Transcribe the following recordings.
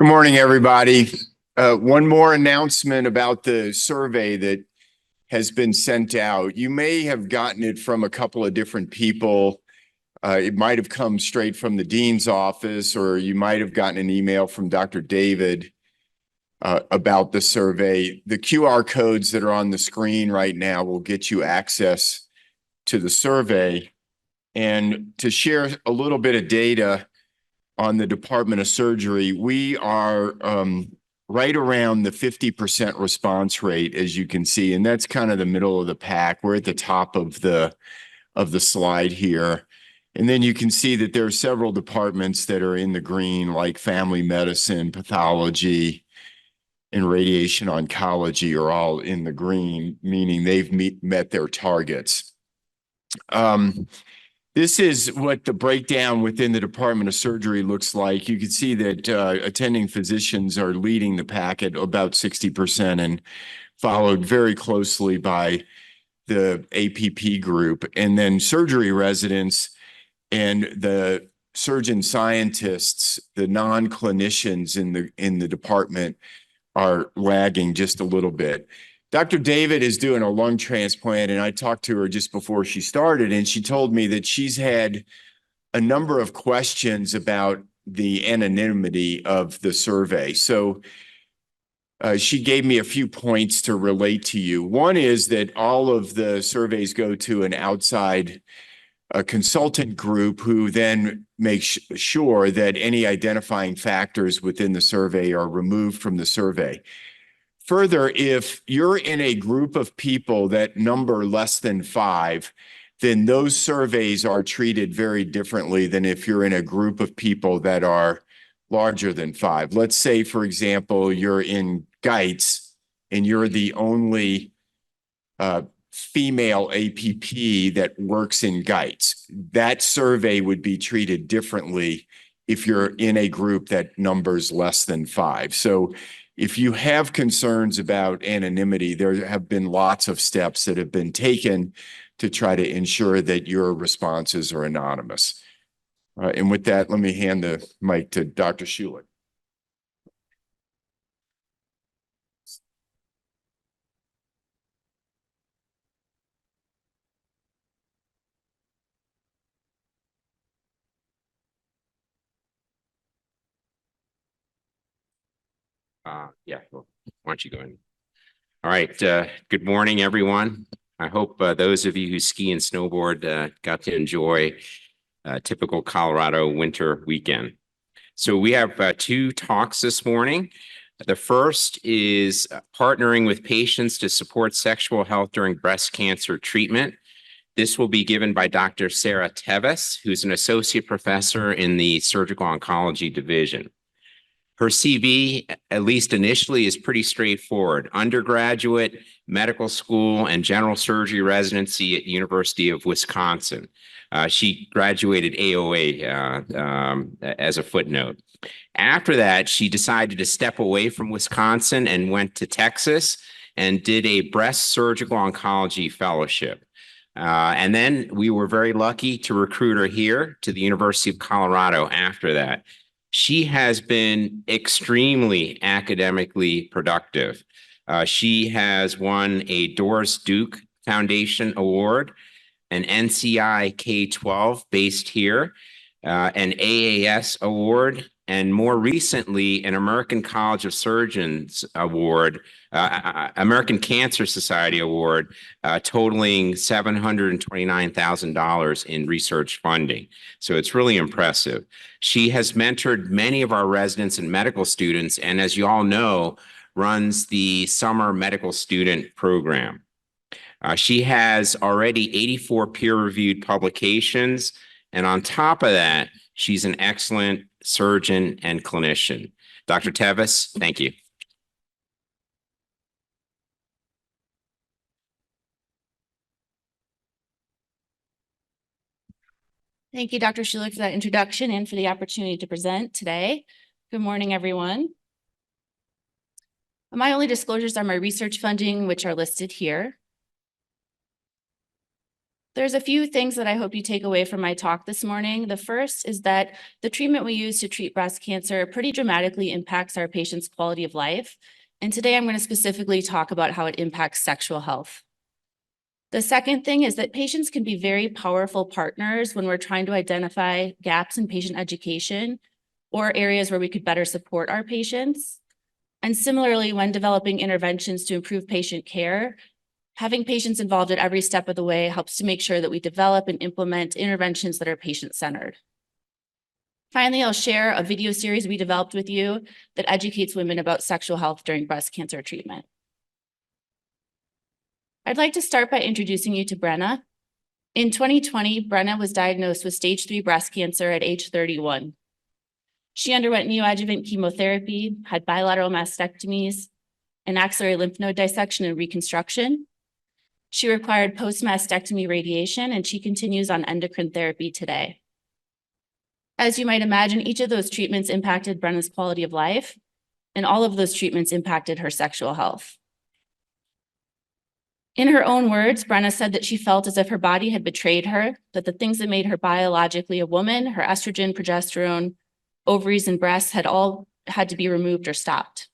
Good morning, everybody. One more announcement about the survey that has been sent out. You may have gotten it from a couple of different people. It might have come straight from the dean's office, or you might have gotten an email from Dr. David about the survey. The QR codes that are on the screen right now will get you access to the survey. And to share a little bit of data on the Department of Surgery, we are right around the 50% response rate, as you can see, and that's kind of the middle of the pack. We're at the top of the slide here. And then you can see that there are several departments that are in the green, like family medicine, pathology, and radiation oncology are all in the green, meaning they've met their targets. This is what the breakdown within the Department of Surgery looks like. You can see that attending physicians are leading the pack at about 60% and followed very closely by the APP group. And then surgery residents and the surgeon scientists, the non-clinicians in the department, are lagging just a little bit. Dr. David is doing a lung transplant, and I talked to her just before she started, and she told me that she's had a number of questions about the anonymity of the survey. So she gave me a few points to relate to you. One is that all of the surveys go to an outside consultant group who then makes sure that any identifying factors within the survey are removed from the survey. Further, if you're in a group of people that number less than 5, then those surveys are treated very differently than if you're in a group of people that are larger than 5. Let's say, for example, you're in GITES and you're the only female APP that works in GITES. That survey would be treated differently if you're in a group that numbers less than 5. So if you have concerns about anonymity, there have been lots of steps that have been taken to try to ensure that your responses are anonymous. And with that, let me hand the mic to Dr. Schulich. Well, why don't you go ahead? All right. Good morning, everyone. I hope those of you who ski and snowboard got to enjoy a typical Colorado winter weekend. So we have 2 talks this morning. The first is partnering with patients to support sexual health during breast cancer treatment. This will be given by Dr. Sarah Tevis, who's an associate professor in the surgical oncology division. Her CV, at least initially, is pretty straightforward. Undergraduate, medical school, and general surgery residency at University of Wisconsin. She graduated AOA as a footnote. After that, she decided to step away from Wisconsin and went to Texas and did a breast surgical oncology fellowship. And then we were very lucky to recruit her here to the University of Colorado after that. She has been extremely academically productive. She has won a Doris Duke Foundation Award, an NCI K-12 based here, an AAS Award, and more recently, an American College of Surgeons Award, American Cancer Society Award, totaling $729,000 in research funding. So it's really impressive. She has mentored many of our residents and medical students, and as you all know, runs the summer medical student program. She has already 84 peer-reviewed publications, and on top of that, she's an excellent surgeon and clinician. Dr. Tevis, thank you. Thank you, Dr. Schulich, for that introduction and for the opportunity to present today. Good morning, everyone. My only disclosures are my research funding, which are listed here. There's a few things that I hope you take away from my talk this morning. The first is that the treatment we use to treat breast cancer pretty dramatically impacts our patients' quality of life. And today I'm going to specifically talk about how it impacts sexual health. The second thing is that patients can be very powerful partners when we're trying to identify gaps in patient education or areas where we could better support our patients. And similarly, when developing interventions to improve patient care, having patients involved at every step of the way helps to make sure that we develop and implement interventions that are patient-centered. Finally, I'll share a video series we developed with you that educates women about sexual health during breast cancer treatment. I'd like to start by introducing you to Brenna. In 2020, Brenna was diagnosed with stage 3 breast cancer at age 31. She underwent neoadjuvant chemotherapy, had bilateral mastectomies, an axillary lymph node dissection and reconstruction. She required post-mastectomy radiation, and she continues on endocrine therapy today. As you might imagine, each of those treatments impacted Brenna's quality of life, and all of those treatments impacted her sexual health. In her own words, Brenna said that she felt as if her body had betrayed her, that the things that made her biologically a woman, her estrogen, progesterone, ovaries, and breasts had all had to be removed or stopped.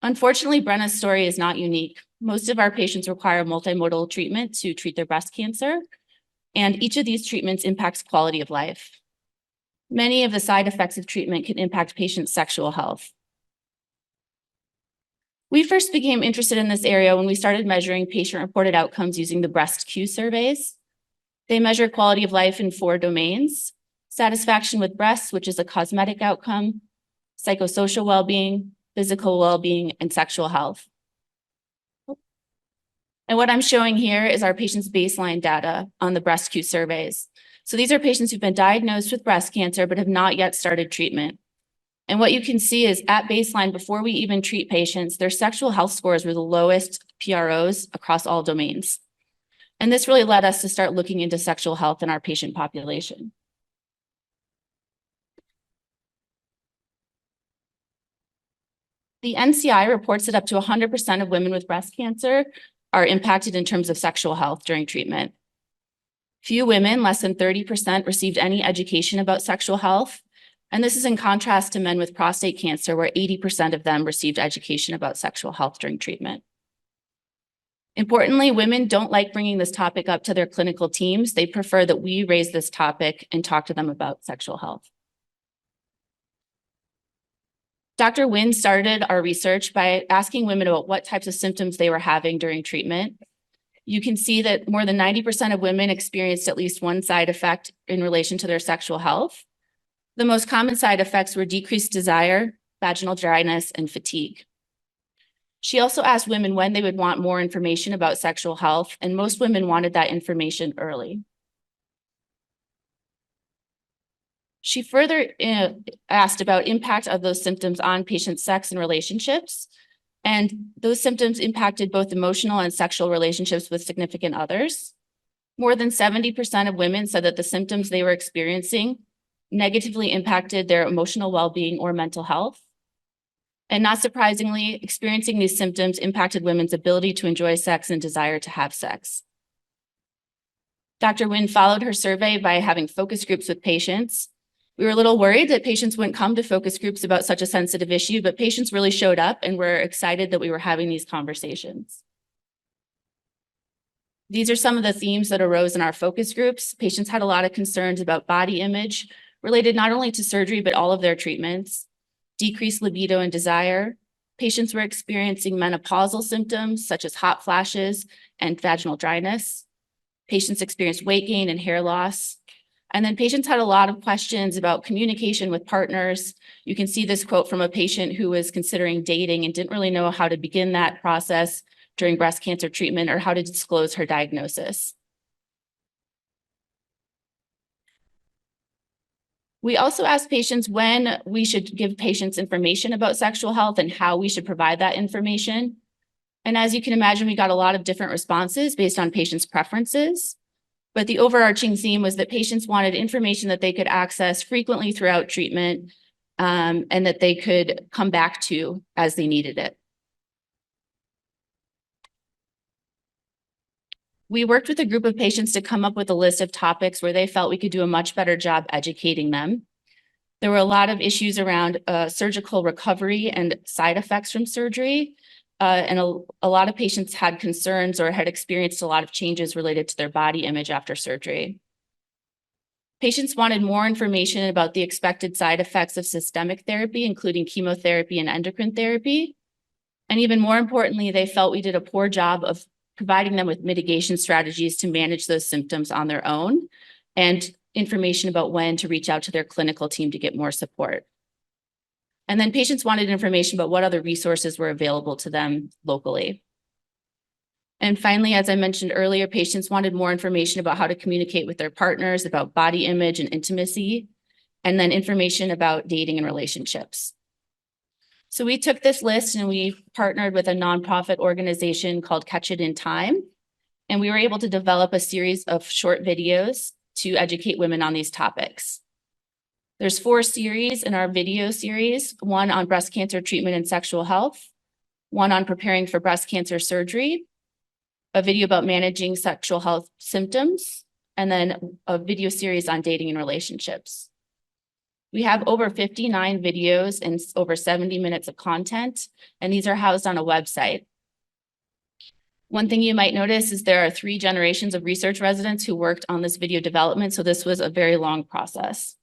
Unfortunately, Brenna's story is not unique. Most of our patients require multimodal treatment to treat their breast cancer, and each of these treatments impacts quality of life. Many of the side effects of treatment can impact patients' sexual health. We first became interested in this area when we started measuring patient-reported outcomes using the breast Q surveys. They measure quality of life in 4 domains: satisfaction with breasts, which is a cosmetic outcome, psychosocial well-being, physical well-being, and sexual health. And what I'm showing here is our patients' baseline data on the breast Q surveys. So these are patients who've been diagnosed with breast cancer but have not yet started treatment. And what you can see is at baseline, before we even treat patients, their sexual health scores were the lowest PROs across all domains. And this really led us to start looking into sexual health in our patient population. The NCI reports that up to 100% of women with breast cancer are impacted in terms of sexual health during treatment. Few women, less than 30%, received any education about sexual health. And this is in contrast to men with prostate cancer, where 80% of them received education about sexual health during treatment. Importantly, women don't like bringing this topic up to their clinical teams. They prefer that we raise this topic and talk to them about sexual health. Dr. Nguyen started our research by asking women about what types of symptoms they were having during treatment. You can see that more than 90% of women experienced at least one side effect in relation to their sexual health. The most common side effects were decreased desire, vaginal dryness, and fatigue. She also asked women when they would want more information about sexual health, and most women wanted that information early. She further asked about impact of those symptoms on patient sex and relationships, and those symptoms impacted both emotional and sexual relationships with significant others. More than 70% of women said that the symptoms they were experiencing negatively impacted their emotional well-being or mental health. And not surprisingly, experiencing these symptoms impacted women's ability to enjoy sex and desire to have sex. Dr. Nguyen followed her survey by having focus groups with patients. We were a little worried that patients wouldn't come to focus groups about such a sensitive issue, but patients really showed up and were excited that we were having these conversations. These are some of the themes that arose in our focus groups. Patients had a lot of concerns about body image, related not only to surgery, but all of their treatments, decreased libido and desire. Patients were experiencing menopausal symptoms such as hot flashes and vaginal dryness. Patients experienced weight gain and hair loss. And then patients had a lot of questions about communication with partners. You can see this quote from a patient who was considering dating and didn't really know how to begin that process during breast cancer treatment or how to disclose her diagnosis. We also asked patients when we should give patients information about sexual health and how we should provide that information. And as you can imagine, we got a lot of different responses based on patients' preferences. But the overarching theme was that patients wanted information that they could access frequently throughout treatment and that they could come back to as they needed it. We worked with a group of patients to come up with a list of topics where they felt we could do a much better job educating them. There were a lot of issues around surgical recovery and side effects from surgery. And a lot of patients had concerns or had experienced a lot of changes related to their body image after surgery. Patients wanted more information about the expected side effects of systemic therapy, including chemotherapy and endocrine therapy. And even more importantly, they felt we did a poor job of providing them with mitigation strategies to manage those symptoms on their own, and information about when to reach out to their clinical team to get more support. And then patients wanted information about what other resources were available to them locally. And finally, as I mentioned earlier, patients wanted more information about how to communicate with their partners about body image and intimacy, and then information about dating and relationships. So we took this list and we partnered with a nonprofit organization called Catch It in Time. And we were able to develop a series of short videos to educate women on these topics. There's 4 series in our video series, one on breast cancer treatment and sexual health, one on preparing for breast cancer surgery, a video about managing sexual health symptoms, and then a video series on dating and relationships. We have over 59 videos and over 70 minutes of content, and these are housed on a website. One thing you might notice is there are 3 generations of research residents who worked on this video development, so this was a very long process.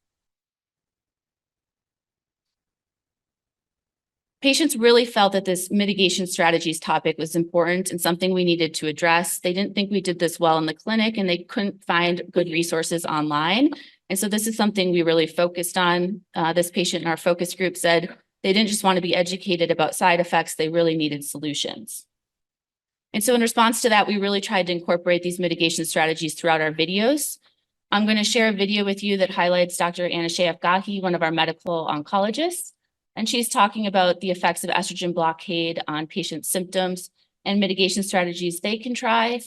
Patients really felt that this mitigation strategies topic was important and something we needed to address. They didn't think we did this well in the clinic, and they couldn't find good resources online. And so this is something we really focused on. This patient in our focus group said they didn't just want to be educated about side effects, they really needed solutions. And so in response to that, we really tried to incorporate these mitigation strategies throughout our videos. I'm going to share a video with you that highlights Dr. Anasheh Afgahi, one of our medical oncologists. And she's talking about the effects of estrogen blockade on patients' symptoms and mitigation strategies they can try,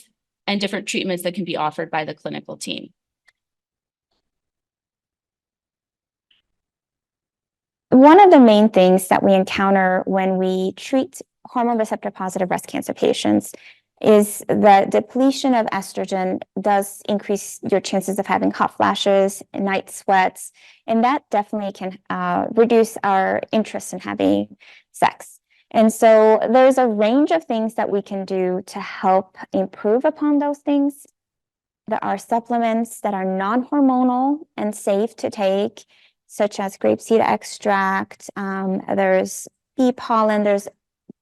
and different treatments that can be offered by the clinical team. One of the main things that we encounter when we treat hormone receptor positive breast cancer patients is the depletion of estrogen does increase your chances of having hot flashes and night sweats, and that definitely can reduce our interest in having sex. And so there's a range of things that we can do to help improve upon those things. There are supplements that are non-hormonal and safe to take, such as grapeseed extract. There's bee pollen, there's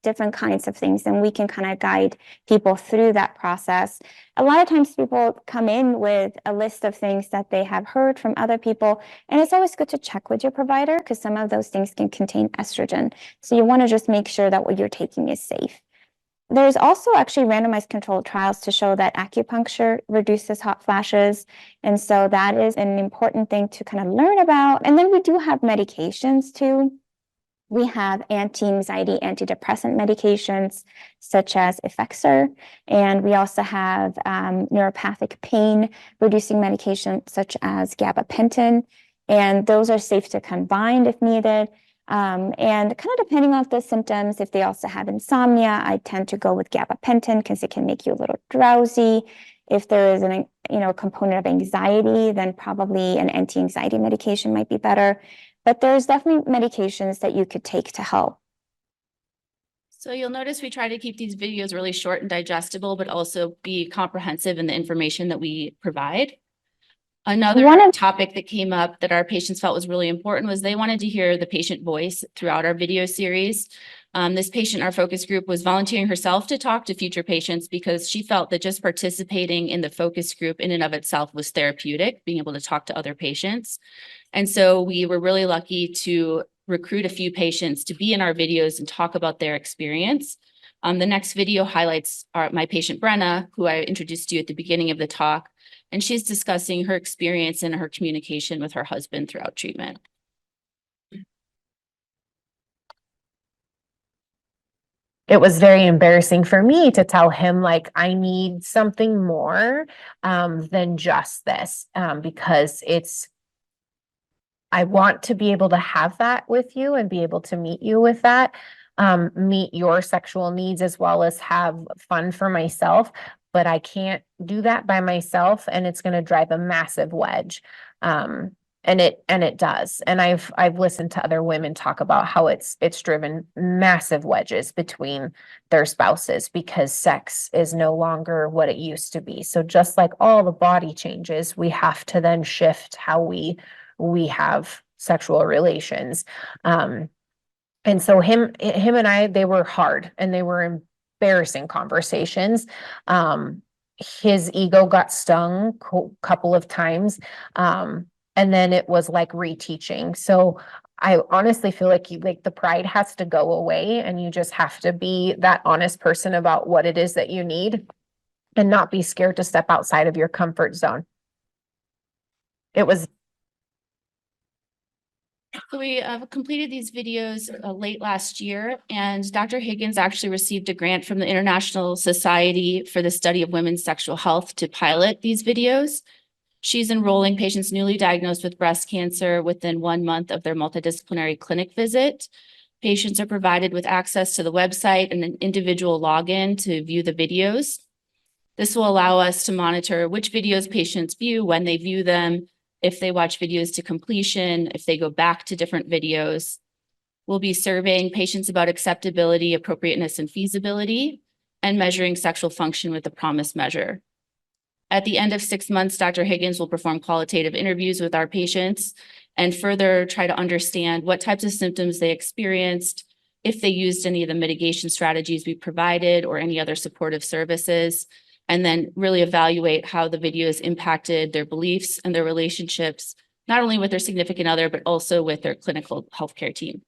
different kinds of things, and we can kind of guide people through that process. A lot of times people come in with a list of things that they have heard from other people, and it's always good to check with your provider because some of those things can contain estrogen. So you want to just make sure that what you're taking is safe. There's also actually randomized controlled trials to show that acupuncture reduces hot flashes. And so that is an important thing to kind of learn about. And then we do have medications too. We have anti-anxiety, antidepressant medications such as Effexor. And we also have neuropathic pain reducing medication such as gabapentin. And those are safe to combine if needed. And kind of depending on the symptoms, if they also have insomnia, I tend to go with gabapentin because it can make you a little drowsy. If there is an component of anxiety, then probably an anti-anxiety medication might be better. But there's definitely medications that you could take to help. So you'll notice we try to keep these videos really short and digestible, but also be comprehensive in the information that we provide. Another topic that came up that our patients felt was really important was they wanted to hear the patient voice throughout our video series. This patient in our focus group was volunteering herself to talk to future patients because she felt that just participating in the focus group in and of itself was therapeutic, being able to talk to other patients. And so we were really lucky to recruit a few patients to be in our videos and talk about their experience. The next video highlights my patient Brenna, who I introduced to you at the beginning of the talk. And she's discussing her experience and her communication with her husband throughout treatment. It was very embarrassing for me to tell him, like, I need something more than just this, because I want to be able to have that with you and be able to meet you with that. Meet your sexual needs as well as have fun for myself. but I can't do that by myself, and it's going to drive a massive wedge. And it does. And I've listened to other women talk about how it's driven massive wedges between their spouses because sex is no longer what it used to be. So just like all the body changes, we have to then shift how we have sexual relations. And so him and I, they were hard and they were embarrassing conversations. His ego got stung a couple of times. And then it was like reteaching. So I honestly feel like the pride has to go away and you just have to be that honest person about what it is that you need and not be scared to step outside of your comfort zone. It was. So we completed these videos late last year, and Dr. Higgins actually received a grant from the International Society for the Study of Women's Sexual Health to pilot these videos. She's enrolling patients newly diagnosed with breast cancer within 1 month of their multidisciplinary clinic visit. Patients are provided with access to the website and an individual login to view the videos. This will allow us to monitor which videos patients view, when they view them, if they watch videos to completion, if they go back to different videos. We'll be surveying patients about acceptability, appropriateness, and feasibility, and measuring sexual function with the PROMIS measure. At the end of 6 months, Dr. Higgins will perform qualitative interviews with our patients and further try to understand what types of symptoms they experienced, if they used any of the mitigation strategies we provided or any other supportive services, and then really evaluate how the videos impacted their beliefs and their relationships, not only with their significant other, but also with their clinical healthcare team.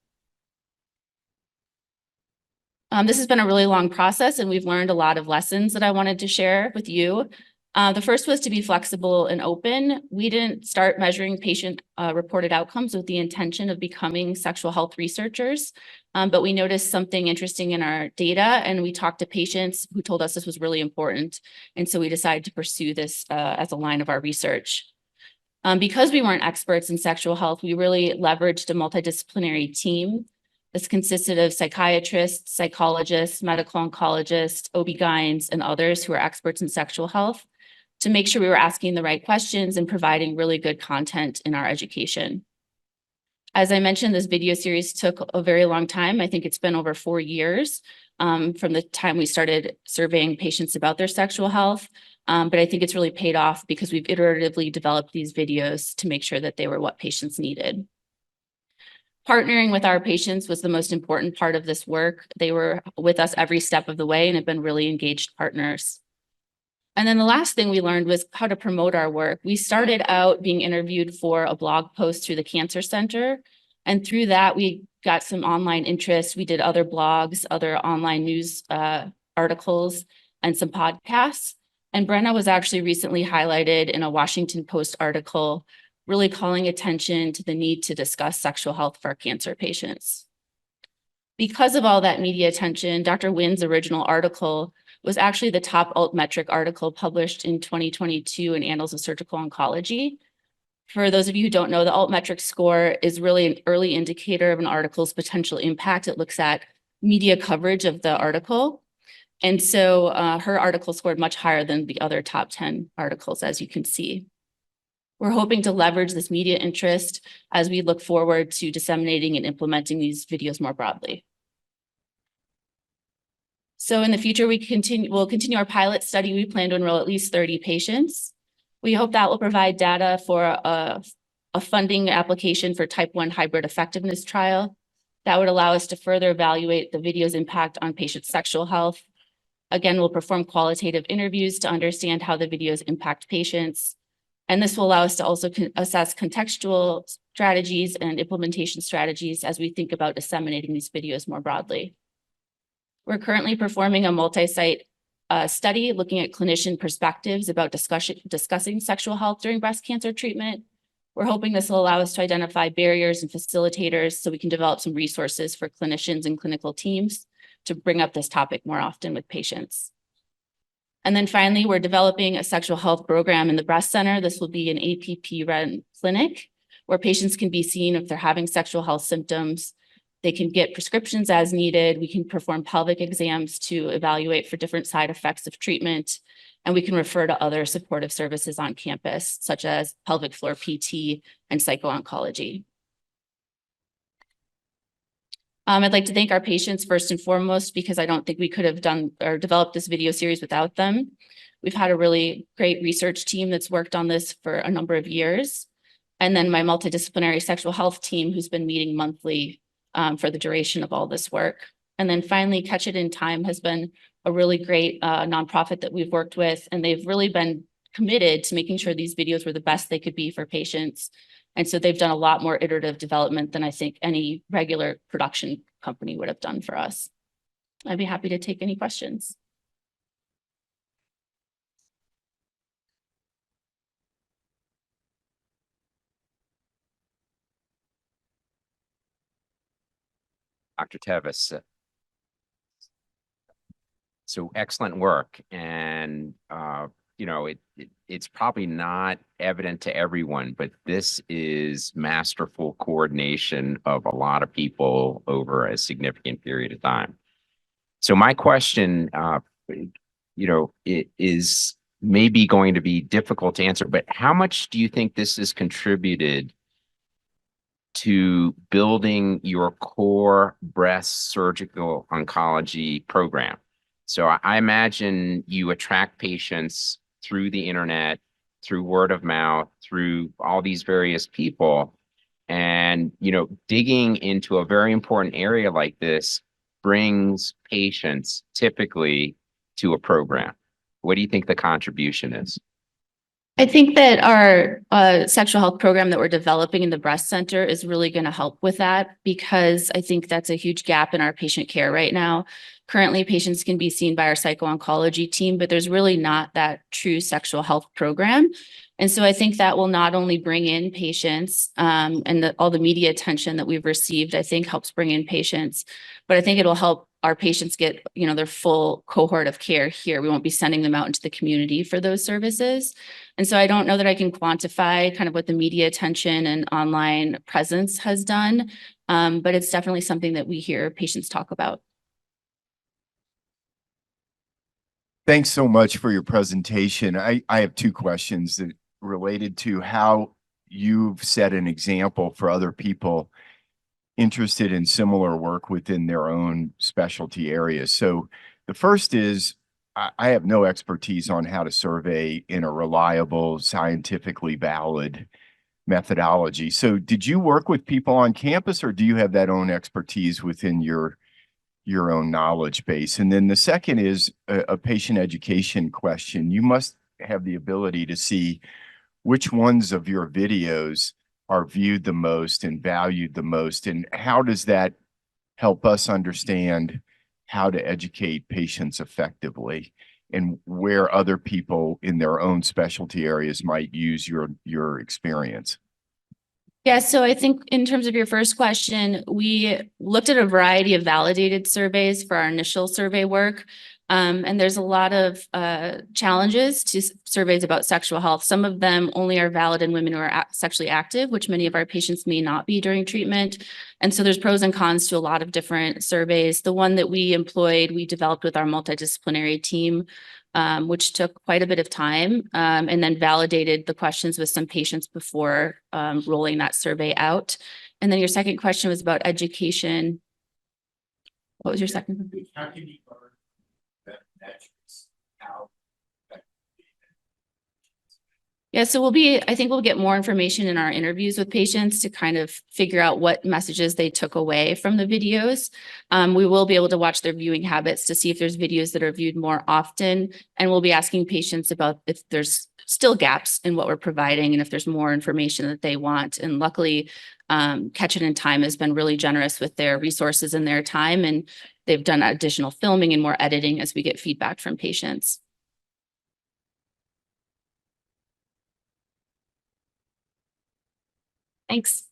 This has been a really long process, and we've learned a lot of lessons that I wanted to share with you. The first was to be flexible and open. We didn't start measuring patient reported outcomes with the intention of becoming sexual health researchers, but we noticed something interesting in our data, and we talked to patients who told us this was really important. And so we decided to pursue this as a line of our research. Because we weren't experts in sexual health, we really leveraged a multidisciplinary team. This consisted of psychiatrists, psychologists, medical oncologists, OB-GYNs, and others who are experts in sexual health, to make sure we were asking the right questions and providing really good content in our education. As I mentioned, this video series took a very long time. I think it's been over 4 years from the time we started surveying patients about their sexual health. But I think it's really paid off because we've iteratively developed these videos to make sure that they were what patients needed. Partnering with our patients was the most important part of this work. They were with us every step of the way and have been really engaged partners. And then the last thing we learned was how to promote our work. We started out being interviewed for a blog post through the Cancer Center. And through that, we got some online interest. We did other blogs, other online news articles, and some podcasts. And Brenna was actually recently highlighted in a Washington Post article, really calling attention to the need to discuss sexual health for cancer patients. Because of all that media attention, Dr. Wynn's original article was actually the top altmetric article published in 2022 in Annals of Surgical Oncology. For those of you who don't know, the altmetric score is really an early indicator of an article's potential impact. It looks at media coverage of the article. And so her article scored much higher than the other top 10 articles, as you can see. We're hoping to leverage this media interest as we look forward to disseminating and implementing these videos more broadly. So in the future, we'll continue our pilot study. We plan to enroll at least 30 patients. We hope that will provide data for a funding application for type 1 hybrid effectiveness trial. That would allow us to further evaluate the video's impact on patient sexual health. Again, we'll perform qualitative interviews to understand how the videos impact patients. And this will allow us to also assess contextual strategies and implementation strategies as we think about disseminating these videos more broadly. We're currently performing a multi-site study looking at clinician perspectives about discussing sexual health during breast cancer treatment. We're hoping this will allow us to identify barriers and facilitators so we can develop some resources for clinicians and clinical teams to bring up this topic more often with patients. And then finally, we're developing a sexual health program in the breast center. This will be an APP-run clinic where patients can be seen if they're having sexual health symptoms. They can get prescriptions as needed. We can perform pelvic exams to evaluate for different side effects of treatment. and we can refer to other supportive services on campus, such as pelvic floor PT and psycho-oncology. I'd like to thank our patients first and foremost, because I don't think we could have done or developed this video series without them. We've had a really great research team that's worked on this for a number of years. And then my multidisciplinary sexual health team, who's been meeting monthly for the duration of all this work. And then finally, Catch It in Time has been a really great nonprofit that we've worked with, and they've really been committed to making sure these videos were the best they could be for patients. And so they've done a lot more iterative development than I think any regular production company would have done for us. I'd be happy to take any questions. Dr. Tevis. So excellent work. And, you know, it's probably not evident to everyone, but this is masterful coordination of a lot of people over a significant period of time. So my question, you know, it is maybe going to be difficult to answer, but how much do you think this has contributed to building your core breast surgical oncology program? So I imagine you attract patients through the internet, through word of mouth, through all these various people. And, you know, digging into a very important area like this brings patients typically to a program. What do you think the contribution is? I think that our sexual health program that we're developing in the breast center is really going to help with that, because I think that's a huge gap in our patient care right now. Currently, patients can be seen by our psycho-oncology team, but there's really not that true sexual health program. And so I think that will not only bring in patients and all the media attention that we've received, I think helps bring in patients, but I think it'll help our patients get, you know, their full cohort of care here. We won't be sending them out into the community for those services. And so I don't know that I can quantify kind of what the media attention and online presence has done, but it's definitely something that we hear patients talk about. Thanks so much for your presentation. I have two questions that related to how you've set an example for other people interested in similar work within their own specialty areas. So the first is, I have no expertise on how to survey in a reliable, scientifically valid methodology. So did you work with people on campus, or do you have that own expertise within your own knowledge base? And then the second is a patient education question. You must have the ability to see which ones of your videos are viewed the most and valued the most, and how does that help us understand how to educate patients effectively and where other people in their own specialty areas might use your experience? Yeah, so I think in terms of your first question, we looked at a variety of validated surveys for our initial survey work. And there's a lot of challenges to surveys about sexual health. Some of them only are valid in women who are sexually active, which many of our patients may not be during treatment. And so there's pros and cons to a lot of different surveys. The one that we employed, we developed with our multidisciplinary team, which took quite a bit of time, and then validated the questions with some patients before rolling that survey out. And then your second question was about education. What was your second? How can you learn that metrics? How Yeah, so I think we'll get more information in our interviews with patients to kind of figure out what messages they took away from the videos. We will be able to watch their viewing habits to see if there's videos that are viewed more often. And we'll be asking patients about if there's still gaps in what we're providing and if there's more information that they want. And luckily, Catch It in Time has been really generous with their resources and their time. And they've done additional filming and more editing as we get feedback from patients. Thanks.